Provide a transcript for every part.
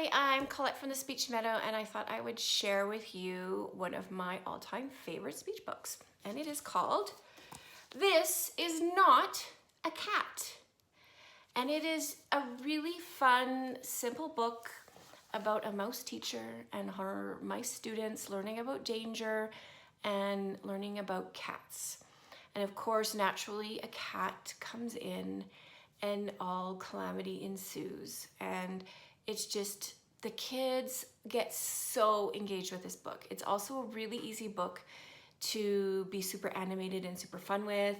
Hi, I'm Colette from the Speech Meadow, and I thought I would share with you one of my all-time favorite speech books. And it is called This Is Not a Cat. And it is a really fun, simple book about a mouse teacher and her mice students learning about danger and learning about cats. And of course, naturally, a cat comes in and all calamity ensues. And it's just, the kids get so engaged with this book. It's also a really easy book to be super animated and super fun with.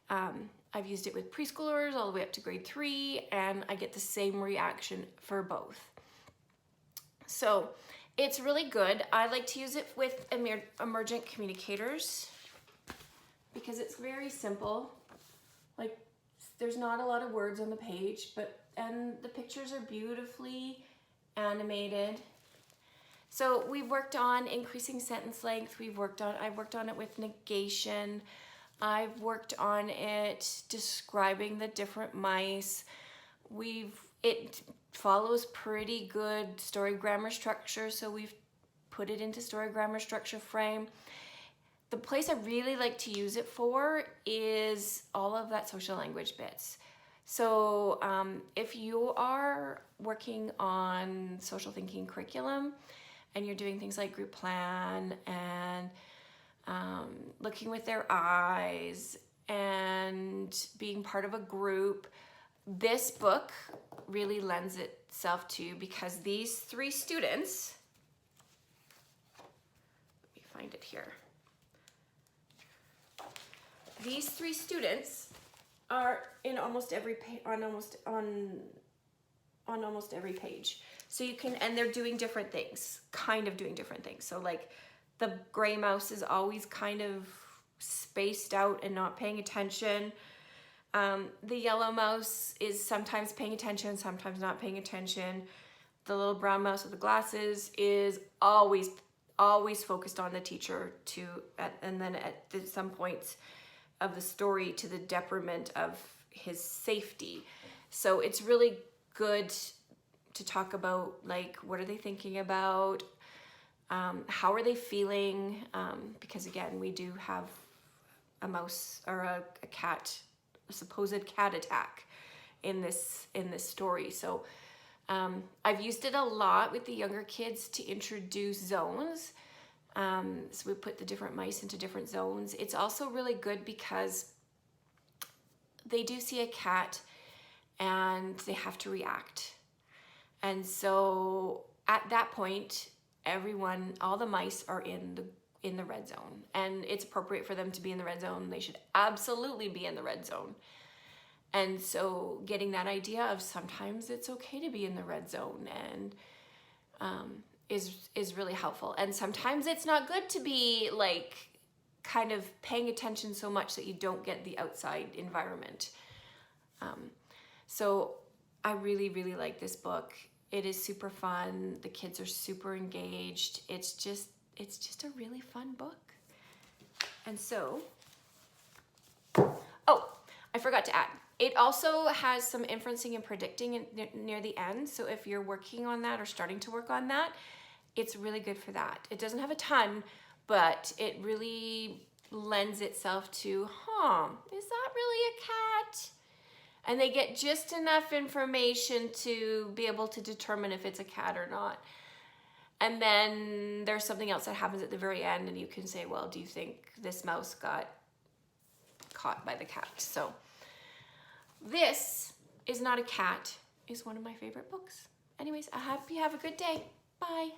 I've used it with preschoolers all the way up to grade 3, and I get the same reaction for both. So it's really good. I like to use it with emergent communicators because it's very simple. Like, there's not a lot of words on the page, and the pictures are beautifully animated. So we've worked on increasing sentence length. I've worked on it with negation. I've worked on it describing the different mice. It follows pretty good story grammar structure, so we've put it into story grammar structure frame. The place I really like to use it for is all of that social language bits. So if you are working on social thinking curriculum and you're doing things like group plan and looking with their eyes and being part of a group, this book really lends itself to, because these 3 students, let me find it here. These 3 students are in almost every on almost every page. So you can, and they're doing different things, kind of doing different things. So like the gray mouse is always kind of spaced out and not paying attention. The yellow mouse is sometimes paying attention, sometimes not paying attention. The little brown mouse with the glasses is always focused on the teacher and then at some points of the story to the detriment of his safety. So it's really good to talk about, like, what are they thinking about? How are they feeling? Because again, we do have a mouse or a cat, a supposed cat attack in this story. So I've used it a lot with the younger kids to introduce zones. So we put the different mice into different zones. It's also really good because they do see a cat and they have to react. And so at that point, all the mice are in the red zone, and it's appropriate for them to be in the red zone. They should absolutely be in the red zone. And so getting that idea of sometimes it's okay to be in the red zone and is really helpful. And sometimes it's not good to be like kind of paying attention so much that you don't get the outside environment. So I really, really like this book. It is super fun. The kids are super engaged. It's just a really fun book. And so, oh, I forgot to add. It also has some inferencing and predicting near the end. So if you're working on that or starting to work on that, it's really good for that. It doesn't have a ton, but it really lends itself to, is that really a cat? And they get just enough information to be able to determine if it's a cat or not. And then there's something else that happens at the very end, and you can say, well, do you think this mouse got caught by the cat? So This Is Not a Cat is one of my favorite books. Anyways, I hope you have a good day. Bye.